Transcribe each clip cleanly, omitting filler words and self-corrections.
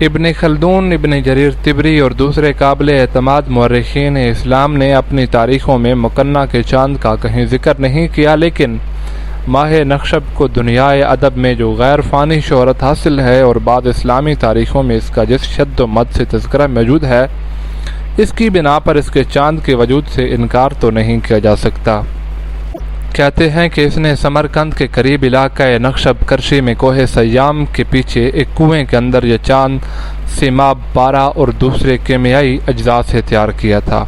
ابن خلدون، ابن جریر طبری اور دوسرے قابل اعتماد مورخین اسلام نے اپنی تاریخوں میں مکنہ کے چاند کا کہیں ذکر نہیں کیا، لیکن ماہ نخشب کو دنیائے ادب میں جو غیر فانی شہرت حاصل ہے اور بعض اسلامی تاریخوں میں اس کا جس شد و مد سے تذکرہ موجود ہے، اس کی بنا پر اس کے چاند کے وجود سے انکار تو نہیں کیا جا سکتا۔ کہتے ہیں کہ اس نے سمرقند کے قریب علاقہ نخشب کرشی میں کوہ سیام کے پیچھے ایک کنویں کے اندر یہ چاند سیماب پارا اور دوسرے کیمیائی اجزاء سے تیار کیا تھا۔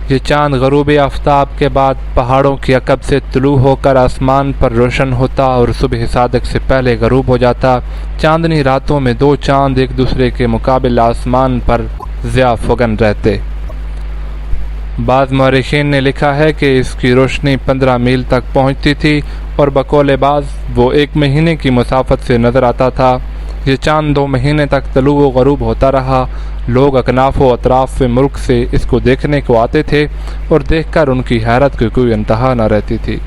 یہ چاند غروب آفتاب کے بعد پہاڑوں کی عقب سے طلوع ہو کر آسمان پر روشن ہوتا اور صبح صادق سے پہلے غروب ہو جاتا۔ چاندنی راتوں میں دو چاند ایک دوسرے کے مقابل آسمان پر ضیاء فگن رہتے۔ بعض مورخین نے لکھا ہے کہ اس کی روشنی 15 میل تک پہنچتی تھی اور بقول بعض وہ 1 مہینے کی مسافت سے نظر آتا تھا۔ یہ چاند 2 مہینے تک طلوع و غروب ہوتا رہا۔ لوگ اکناف و اطراف ملک سے اس کو دیکھنے کو آتے تھے اور دیکھ کر ان کی حیرت کی کوئی انتہا نہ رہتی تھی۔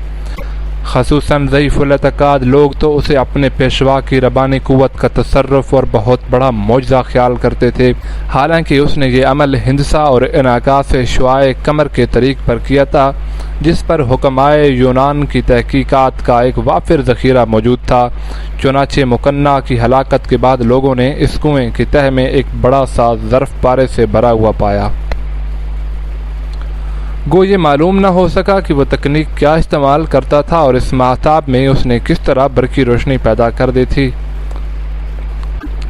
خصوصاً ضعیف الاعتقاد لوگ تو اسے اپنے پیشوا کی ربانی قوت کا تصرف اور بہت بڑا معجزہ خیال کرتے تھے، حالانکہ اس نے یہ عمل ہندسہ اور انعکاس شعاع قمر کے طریق پر کیا تھا، جس پر حکمائے یونان کی تحقیقات کا ایک وافر ذخیرہ موجود تھا۔ چنانچہ مکنہ کی ہلاکت کے بعد لوگوں نے اس کنویں کی تہہ میں ایک بڑا سا ظرف پارے سے بھرا ہوا پایا۔ گو یہ معلوم نہ ہو سکا کہ وہ تکنیک کیا استعمال کرتا تھا اور اس ماہتاب میں اس نے کس طرح برقی روشنی پیدا کر دی تھی،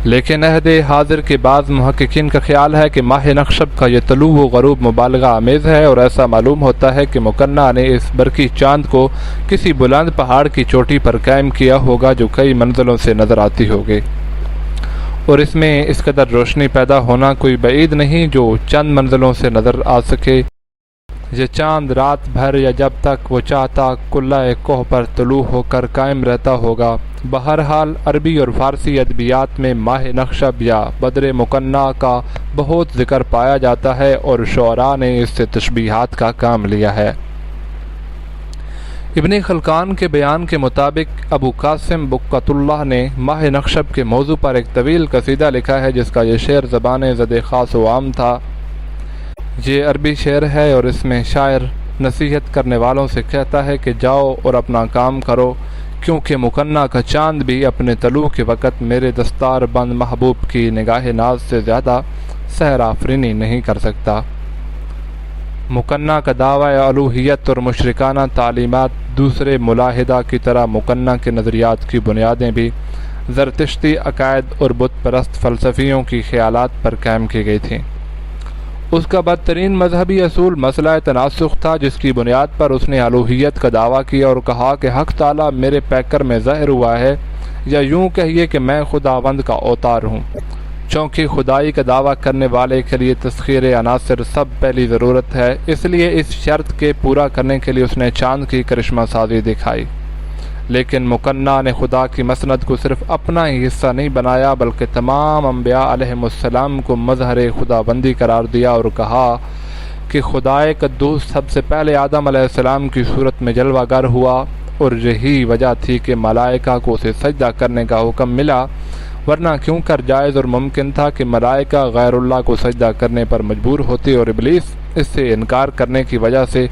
لیکن عہد حاضر کے بعض محققین کا خیال ہے کہ ماہ نخشب کا یہ طلوع و غروب مبالغہ آمیز ہے، اور ایسا معلوم ہوتا ہے کہ مکنہ نے اس برقی چاند کو کسی بلند پہاڑ کی چوٹی پر قائم کیا ہوگا جو کئی منزلوں سے نظر آتی ہوگی، اور اس میں اس قدر روشنی پیدا ہونا کوئی بعید نہیں جو چند منزلوں سے نظر آ سکے۔ یہ چاند رات بھر یا جب تک وہ چاہتا قلہ کوہ پر طلوع ہو کر قائم رہتا ہوگا۔ بہرحال عربی اور فارسی ادبیات میں ماہ نخشب یا بدر مکنہ کا بہت ذکر پایا جاتا ہے اور شعراء نے اس سے تشبیہات کا کام لیا ہے۔ ابن خلقان کے بیان کے مطابق ابو قاسم بقعت اللہ نے ماہ نخشب کے موضوع پر ایک طویل قصیدہ لکھا ہے، جس کا یہ شعر زبان زد خاص و عام تھا۔ یہ عربی شعر ہے اور اس میں شاعر نصیحت کرنے والوں سے کہتا ہے کہ جاؤ اور اپنا کام کرو، کیونکہ مکنہ کا چاند بھی اپنے طلوع کے وقت میرے دستار بند محبوب کی نگاہ ناز سے زیادہ سحر آفرینی نہیں کر سکتا۔ مکنہ کا دعوی الوہیت اور مشرکانہ تعلیمات دوسرے ملاحدہ کی طرح مکنہ کے نظریات کی بنیادیں بھی زرتشتی عقائد اور بت پرست فلسفیوں کی خیالات پر قائم کی گئی تھیں۔ اس کا بدترین مذہبی اصول مسئلہ تناسخ تھا، جس کی بنیاد پر اس نے الوہیت کا دعویٰ کیا اور کہا کہ حق تعالیٰ میرے پیکر میں ظاہر ہوا ہے، یا یوں کہیے کہ میں خداوند کا اوتار ہوں۔ چونکہ خدائی کا دعویٰ کرنے والے کے لیے تسخیر عناصر سب پہلی ضرورت ہے، اس لیے اس شرط کے پورا کرنے کے لیے اس نے چاند کی کرشمہ سازی دکھائی۔ لیکن مکنہ نے خدا کی مسند کو صرف اپنا ہی حصہ نہیں بنایا، بلکہ تمام انبیاء علیہم السلام کو مظہر خدا بندی قرار دیا اور کہا کہ خدائے قدوس سب سے پہلے آدم علیہ السلام کی صورت میں جلوہ گر ہوا، اور یہی وجہ تھی کہ ملائکہ کو اسے سجدہ کرنے کا حکم ملا، ورنہ کیوں کر جائز اور ممکن تھا کہ ملائکہ غیر اللہ کو سجدہ کرنے پر مجبور ہوتے اور ابلیس اس سے انکار کرنے کی وجہ سے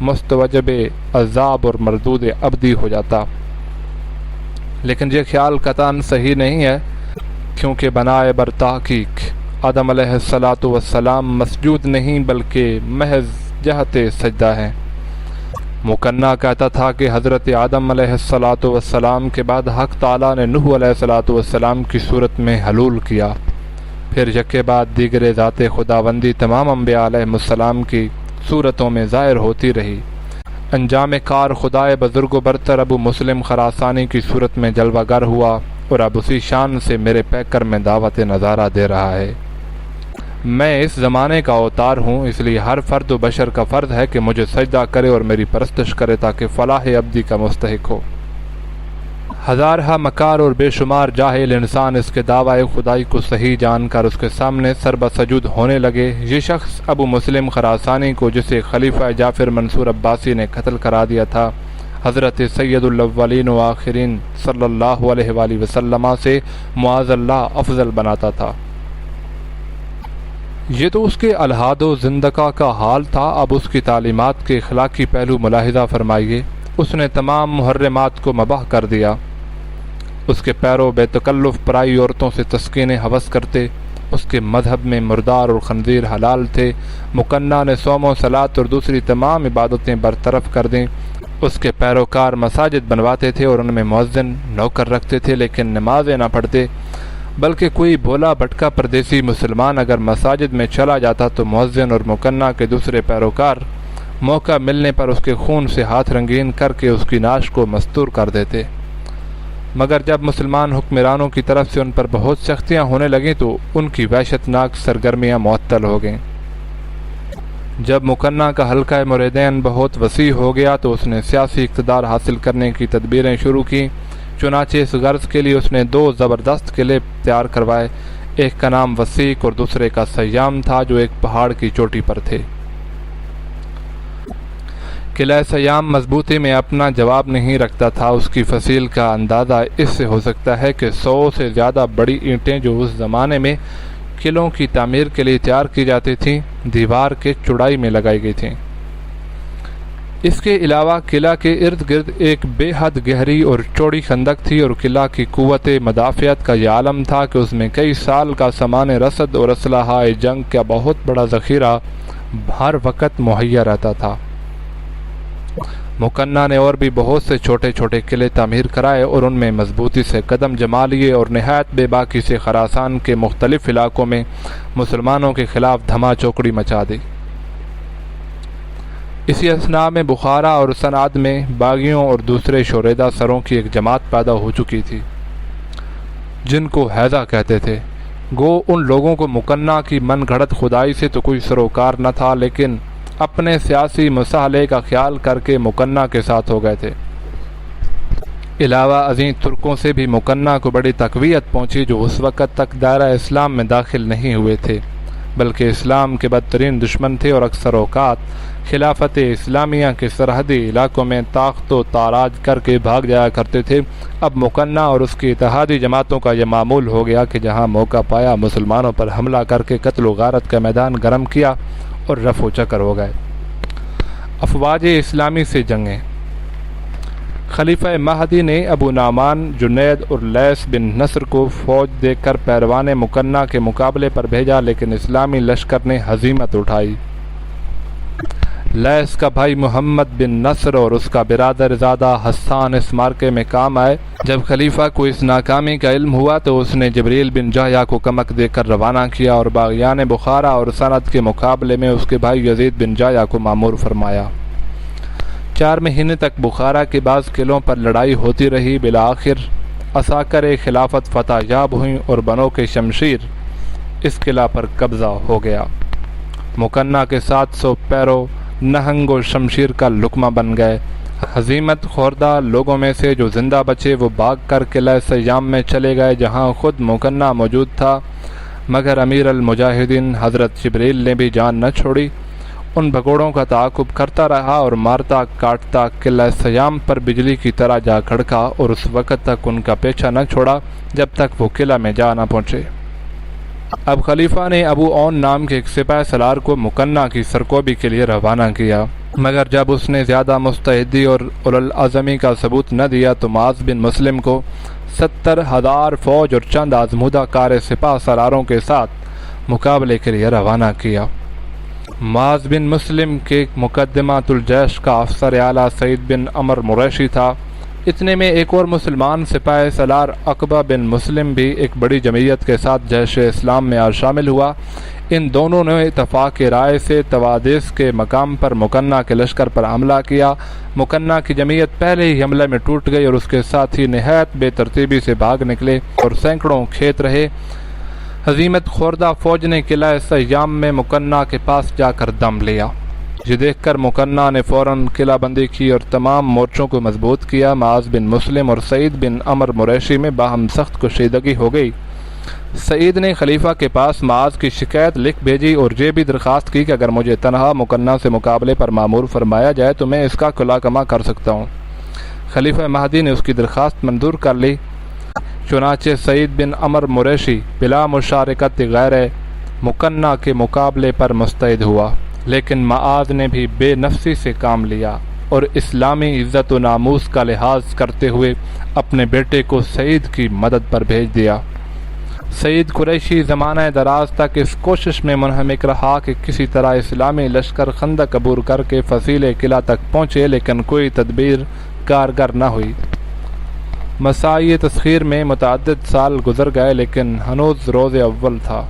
مستوجب عذاب اور مردود ابدی ہو جاتا۔ لیکن یہ خیال قطعاً صحیح نہیں ہے، کیونکہ بنائے بر تحقیق آدم علیہ السلام مسجود نہیں بلکہ محض جہت سجدہ ہیں۔ مکنہ کہتا تھا کہ حضرت آدم علیہ السلام کے بعد حق تعالیٰ نے نوح علیہ السلام کی صورت میں حلول کیا، پھر یکے بعد دیگر ذات خداوندی تمام انبیاء علیہ السلام کی صورتوں میں ظاہر ہوتی رہی۔ انجام کار خدائے بزرگ و برتر ابو مسلم خراسانی کی صورت میں جلوہ گر ہوا، اور اب اسی شان سے میرے پیکر میں دعوت نظارہ دے رہا ہے۔ میں اس زمانے کا اوتار ہوں، اس لیے ہر فرد و بشر کا فرض ہے کہ مجھے سجدہ کرے اور میری پرستش کرے تاکہ فلاح ابدی کا مستحق ہو۔ ہزارہ مکار اور بے شمار جاہل انسان اس کے دعوی خدائی کو صحیح جان کر اس کے سامنے سربہ سجود ہونے لگے۔ یہ شخص ابو مسلم خراسانی کو، جسے خلیفہ جعفر منصور عباسی نے قتل کرا دیا تھا، حضرت سید الاولین و آخرین صلی اللہ علیہ وآلہ وسلم سے معاذ اللہ افضل بناتا تھا۔ یہ تو اس کے الحاد و زندگی کا حال تھا، اب اس کی تعلیمات کے اخلاقی پہلو ملاحظہ فرمائیے۔ اس نے تمام محرمات کو مباح کر دیا۔ اس کے پیرو بے تکلف پرائی عورتوں سے تسکین ہوس کرتے، اس کے مذہب میں مردار اور خنزیر حلال تھے۔ مکنہ نے صوم و صلاۃ اور دوسری تمام عبادتیں برطرف کر دیں۔ اس کے پیروکار مساجد بنواتے تھے اور ان میں مؤذن نوکر رکھتے تھے، لیکن نمازیں نہ پڑھتے، بلکہ کوئی بولا بھٹکا پردیسی مسلمان اگر مساجد میں چلا جاتا تو مؤذن اور مکنہ کے دوسرے پیروکار موقع ملنے پر اس کے خون سے ہاتھ رنگین کر کے اس کی نعش کو مستور کر دیتے۔ مگر جب مسلمان حکمرانوں کی طرف سے ان پر بہت سختیاں ہونے لگیں تو ان کی وحشتناک سرگرمیاں معطل ہو گئیں۔ جب مکنہ کا حلقہ مریدین بہت وسیع ہو گیا تو اس نے سیاسی اقتدار حاصل کرنے کی تدبیریں شروع کیں۔ چنانچہ اس غرض کے لیے اس نے 2 زبردست قلعے تیار کروائے، ایک کا نام وسیق اور دوسرے کا سیام تھا جو ایک پہاڑ کی چوٹی پر تھے۔ قلعہ سیام مضبوطی میں اپنا جواب نہیں رکھتا تھا، اس کی فصیل کا اندازہ اس سے ہو سکتا ہے کہ 100 سے زیادہ بڑی اینٹیں جو اس زمانے میں قلعوں کی تعمیر کے لیے تیار کی جاتی تھیں دیوار کے چوڑائی میں لگائی گئی تھیں۔ اس کے علاوہ قلعہ کے ارد گرد ایک بے حد گہری اور چوڑی خندق تھی، اور قلعہ کی قوت مدافعت کا یہ عالم تھا کہ اس میں کئی سال کا سامان رسد اور اسلحہ جنگ کا بہت بڑا ذخیرہ ہر وقت مہیا رہتا تھا۔ مکنہ نے اور بھی بہت سے چھوٹے چھوٹے قلعے تعمیر کرائے اور ان میں مضبوطی سے قدم جما لیے اور نہایت بے باکی سے خراسان کے مختلف علاقوں میں مسلمانوں کے خلاف دھما چوکڑی مچا دی۔ اسی اثناء میں بخارا اور سنعد میں باغیوں اور دوسرے شوریدہ سروں کی ایک جماعت پیدا ہو چکی تھی جن کو حیضہ کہتے تھے۔ گو ان لوگوں کو مکنہ کی من گھڑت خدائی سے تو کوئی سروکار نہ تھا، لیکن اپنے سیاسی مصالحے کا خیال کر کے مکنہ کے ساتھ ہو گئے تھے۔ علاوہ ازیں ترکوں سے بھی مکنہ کو بڑی تقویت پہنچی جو اس وقت تک دائرہ اسلام میں داخل نہیں ہوئے تھے، بلکہ اسلام کے بدترین دشمن تھے اور اکثر اوقات خلافت اسلامیہ کے سرحدی علاقوں میں طاقت و تاراج کر کے بھاگ جایا کرتے تھے۔ اب مکنہ اور اس کی اتحادی جماعتوں کا یہ معمول ہو گیا کہ جہاں موقع پایا مسلمانوں پر حملہ کر کے قتل و غارت کا میدان گرم کیا اور رفع و چکر ہو گئے۔ افواج اسلامی سے جنگیں۔ خلیفہ مہدی نے ابو نعمان، جنید اور لیث بن نصر کو فوج دے کر پیروان مکنہ کے مقابلے پر بھیجا، لیکن اسلامی لشکر نے ہزیمت اٹھائی۔ لیث کا بھائی محمد بن نصر اور اس کا برادر زادہ حسان اس مارکے میں کام آئے۔ جب خلیفہ کو اس ناکامی کا علم ہوا تو اس نے جبریل بن جاہیہ کو کمک دے کر روانہ کیا اور باغیان بخارا اور سند کے مقابلے میں اس کے بھائی یزید بن جاہیہ کو مامور فرمایا۔ 4 مہینے تک بخارا کے بعض قلعوں پر لڑائی ہوتی رہی، بالآخر عساکر خلافت فتح یاب ہوئیں اور بنو کے شمشیر اس قلعہ پر قبضہ ہو گیا۔ مکنہ کے 700 پیرو نہنگ و شمشیر کا لقمہ بن گئے۔ ہزیمت خوردہ لوگوں میں سے جو زندہ بچے وہ بھاگ کر قلعہ سیام میں چلے گئے جہاں خود مکنہ موجود تھا، مگر امیر المجاہدین حضرت جبریل نے بھی جان نہ چھوڑی، ان بھگوڑوں کا تعاقب کرتا رہا اور مارتا کاٹتا قلعہ سیام پر بجلی کی طرح جا کھڑکا اور اس وقت تک ان کا پیچھا نہ چھوڑا جب تک وہ قلعہ میں جا نہ پہنچے۔ اب خلیفہ نے ابو اون نام کے ایک سپاہ سالار کو مکنہ کی سرکوبی کے لیے روانہ کیا، مگر جب اس نے زیادہ مستعدی اور اولوالعزمی کا ثبوت نہ دیا تو معاذ بن مسلم کو 70,000 فوج اور چند آزمودہ کار سپاہ سالاروں کے ساتھ مقابلے کے لیے روانہ کیا۔ معاذ بن مسلم کے مقدمات الجیش کا افسر اعلیٰ سعید بن عمر مریشی تھا۔ اتنے میں ایک اور مسلمان سپاہ سالار عقبہ بن مسلم بھی ایک بڑی جمعیت کے ساتھ جیش اسلام میں شامل ہوا۔ ان دونوں نے اتفاق رائے سے توادیس کے مقام پر مکنہ کے لشکر پر حملہ کیا۔ مکنہ کی جمعیت پہلے ہی حملے میں ٹوٹ گئی اور اس کے ساتھی نہایت بے ترتیبی سے بھاگ نکلے اور سینکڑوں کھیت رہے۔ ہزیمت خوردہ فوج نے قلعہ سیام میں مکنہ کے پاس جا کر دم لیا۔ یہ دیکھ کر مکنہ نے فوراً قلعہ بندی کی اور تمام مورچوں کو مضبوط کیا۔ معاذ بن مسلم اور سعید بن عمر مریشی میں باہم سخت کشیدگی ہو گئی۔ سعید نے خلیفہ کے پاس معاذ کی شکایت لکھ بھیجی اور یہ بھی درخواست کی کہ اگر مجھے تنہا مکنہ سے مقابلے پر مامور فرمایا جائے تو میں اس کا کلا کما کر سکتا ہوں۔ خلیفہ مہدی نے اس کی درخواست منظور کر لی۔ چنانچہ سعید بن عمر مریشی بلا مشارکت غیر مکنہ کے مقابلے پر مستعد ہوا، لیکن معاذ نے بھی بے نفسی سے کام لیا اور اسلامی عزت و ناموس کا لحاظ کرتے ہوئے اپنے بیٹے کو سعید کی مدد پر بھیج دیا۔ سعید قریشی زمانہ دراز تک اس کوشش میں منہمک رہا کہ کسی طرح اسلامی لشکر خندق عبور کر کے فصیل قلعہ تک پہنچے، لیکن کوئی تدبیر کارگر نہ ہوئی۔ مساعی تسخیر میں متعدد سال گزر گئے، لیکن ہنوز روز اول تھا۔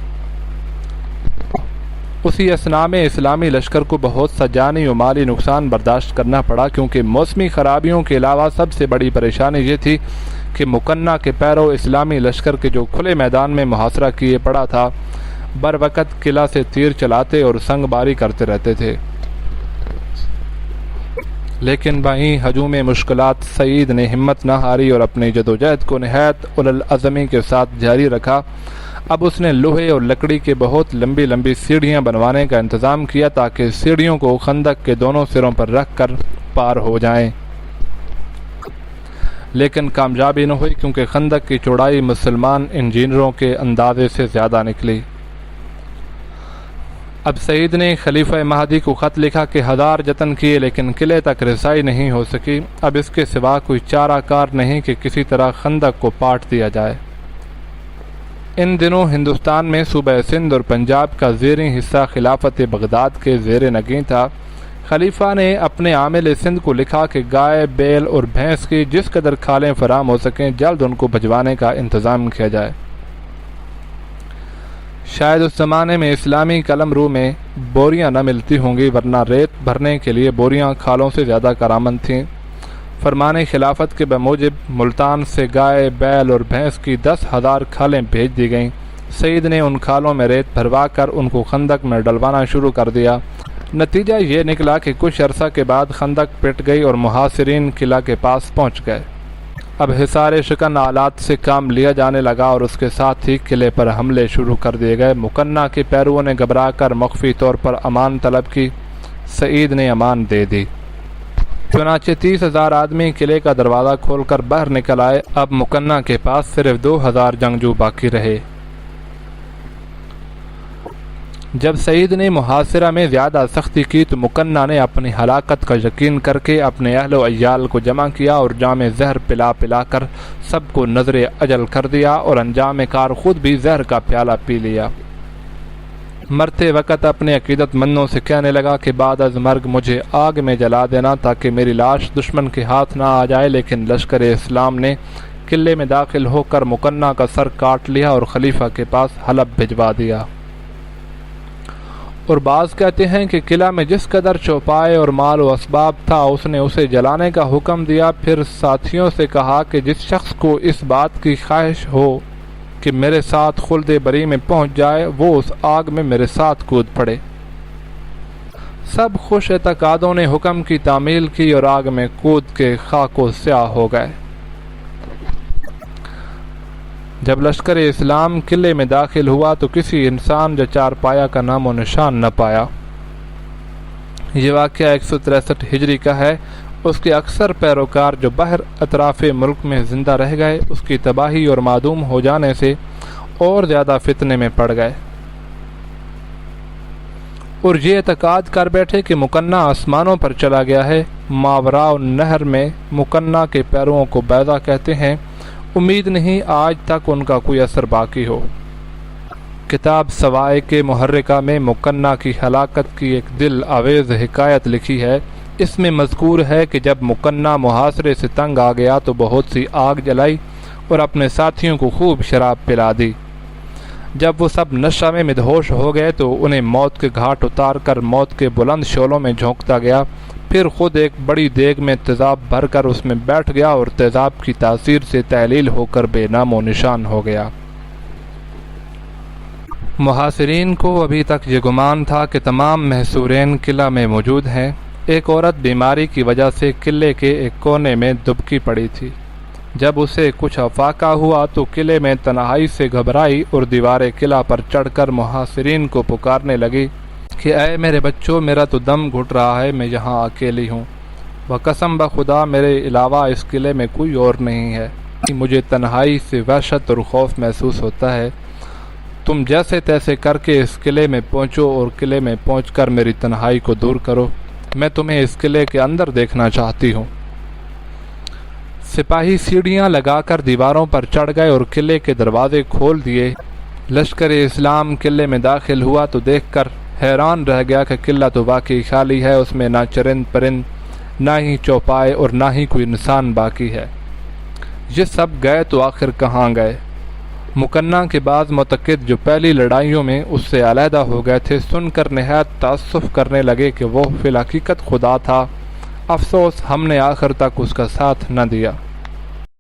اسی اثناء میں اسلامی لشکر کو بہت سا جانی و مالی نقصان برداشت کرنا پڑا، کیونکہ موسمی خرابیوں کے علاوہ سب سے بڑی پریشانی یہ تھی کہ مکنہ کے پیرو اسلامی لشکر کے جو کھلے میدان میں محاصرہ کیے پڑا تھا، بر وقت قلعہ سے تیر چلاتے اور سنگ باری کرتے رہتے تھے۔ لیکن وہیں ہجوم مشکلات سعید نے ہمت نہ ہاری اور اپنی جدوجہد کو نہایت اولو العزمی کے ساتھ جاری رکھا۔ اب اس نے لوہے اور لکڑی کے بہت لمبی لمبی سیڑھیاں بنوانے کا انتظام کیا تاکہ سیڑھیوں کو خندق کے دونوں سروں پر رکھ کر پار ہو جائیں، لیکن کامیابی نہ ہوئی کیونکہ خندق کی چوڑائی مسلمان انجینئروں کے اندازے سے زیادہ نکلی۔ اب سعید نے خلیفہ مہدی کو خط لکھا کہ 1000 جتن کیے لیکن قلعے تک رسائی نہیں ہو سکی، اب اس کے سوا کوئی چارہ کار نہیں کہ کسی طرح خندق کو پاٹ دیا جائے۔ ان دنوں ہندوستان میں صوبہ سندھ اور پنجاب کا زیریں حصہ خلافت بغداد کے زیر نگیں تھا۔ خلیفہ نے اپنے عامل سندھ کو لکھا کہ گائے، بیل اور بھینس کی جس قدر کھالیں فراہم ہو سکیں جلد ان کو بھجوانے کا انتظام کیا جائے۔ شاید اس زمانے میں اسلامی قلم رو میں بوریاں نہ ملتی ہوں گی، ورنہ ریت بھرنے کے لیے بوریاں کھالوں سے زیادہ کارآمد تھیں۔ فرمان خلافت کے بموجب ملتان سے گائے، بیل اور بھینس کی 10,000 کھالیں بھیج دی گئیں۔ سعید نے ان کھالوں میں ریت بھروا کر ان کو خندق میں ڈلوانا شروع کر دیا۔ نتیجہ یہ نکلا کہ کچھ عرصہ کے بعد خندق پٹ گئی اور محاصرین قلعہ کے پاس پہنچ گئے۔ اب حصار شکن آلات سے کام لیا جانے لگا اور اس کے ساتھ ہی قلعے پر حملے شروع کر دیے گئے۔ مکنہ کے پیرووں نے گھبرا کر مخفی طور پر امان طلب کی۔ سعید نے امان دے دی۔ چنانچہ 30,000 آدمی قلعے کا دروازہ کھول کر باہر نکل آئے۔ اب مکنہ کے پاس صرف 2,000 جنگجو باقی رہے۔ جب سعید نے محاصرہ میں زیادہ سختی کی تو مکنہ نے اپنی ہلاکت کا یقین کر کے اپنے اہل و عیال کو جمع کیا اور جام زہر پلا پلا کر سب کو نظر اجل کر دیا اور انجام کار خود بھی زہر کا پیالہ پی لیا۔ مرتے وقت اپنے عقیدت مندوں سے کہنے لگا کہ بعد از مرگ مجھے آگ میں جلا دینا تاکہ میری لاش دشمن کے ہاتھ نہ آ جائے، لیکن لشکر اسلام نے قلعے میں داخل ہو کر مکنہ کا سر کاٹ لیا اور خلیفہ کے پاس حلب بھجوا دیا۔ اور بعض کہتے ہیں کہ قلعہ میں جس قدر چوپائے اور مال و اسباب تھا اس نے اسے جلانے کا حکم دیا، پھر ساتھیوں سے کہا کہ جس شخص کو اس بات کی خواہش ہو کہ میرے ساتھ خلد بری میں پہنچ جائے وہ اس آگ میں میرے ساتھ کود پڑے۔ سب خوش اعتقادوں نے حکم کی تعمیل کی اور آگ میں کود کے خاک و سیاہ ہو گئے۔ جب لشکر اسلام قلعے میں داخل ہوا تو کسی انسان یا چارپایا کا نام و نشان نہ پایا۔ یہ واقعہ 163 ہجری کا ہے۔ اس کے اکثر پیروکار جو باہر اطراف ملک میں زندہ رہ گئے اس کی تباہی اور معدوم ہو جانے سے اور زیادہ فتنے میں پڑ گئے اور یہ اعتقاد کر بیٹھے کہ مکنہ آسمانوں پر چلا گیا ہے۔ ماوراء النہر میں مکنہ کے پیرووں کو بیضہ کہتے ہیں۔ امید نہیں آج تک ان کا کوئی اثر باقی ہو۔ کتاب سوائق محرکہ میں مکنہ کی ہلاکت کی ایک دل آویز حکایت لکھی ہے۔ اس میں مذکور ہے کہ جب مکنہ محاصرے سے تنگ آ گیا تو بہت سی آگ جلائی اور اپنے ساتھیوں کو خوب شراب پلا دی۔ جب وہ سب نشہ میں مدہوش ہو گئے تو انہیں موت کے گھاٹ اتار کر موت کے بلند شعلوں میں جھونکتا گیا، پھر خود ایک بڑی دیگ میں تیزاب بھر کر اس میں بیٹھ گیا اور تیزاب کی تاثیر سے تحلیل ہو کر بے نام و نشان ہو گیا۔ محاصرین کو ابھی تک یہ گمان تھا کہ تمام محصورین قلعہ میں موجود ہیں۔ ایک عورت بیماری کی وجہ سے قلعے کے ایک کونے میں دبکی پڑی تھی۔ جب اسے کچھ افاقہ ہوا تو قلعے میں تنہائی سے گھبرائی اور دیوار قلعہ پر چڑھ کر محاصرین کو پکارنے لگی کہ اے میرے بچوں، میرا تو دم گھٹ رہا ہے، میں یہاں اکیلی ہوں۔ وقسم بخدا میرے علاوہ اس قلعے میں کوئی اور نہیں ہے۔ مجھے تنہائی سے وحشت اور خوف محسوس ہوتا ہے۔ تم جیسے تیسے کر کے اس قلعے میں پہنچو اور قلعے میں پہنچ کر میری تنہائی کو دور کرو۔ میں تمہیں اس قلعے کے اندر دیکھنا چاہتی ہوں۔ سپاہی سیڑھیاں لگا کر دیواروں پر چڑھ گئے اور قلعے کے دروازے کھول دیے۔ لشکر اسلام قلعے میں داخل ہوا تو دیکھ کر حیران رہ گیا کہ قلعہ تو واقعی خالی ہے، اس میں نہ چرند پرند، نہ ہی چوپائے اور نہ ہی کوئی انسان باقی ہے۔ یہ سب گئے تو آخر کہاں گئے؟ مکنہ کے بعض معتقد جو پہلی لڑائیوں میں اس سے علیحدہ ہو گئے تھے سن کر نہایت تأسف کرنے لگے کہ وہ فی الحقیقت خدا تھا۔ افسوس ہم نے آخر تک اس کا ساتھ نہ دیا۔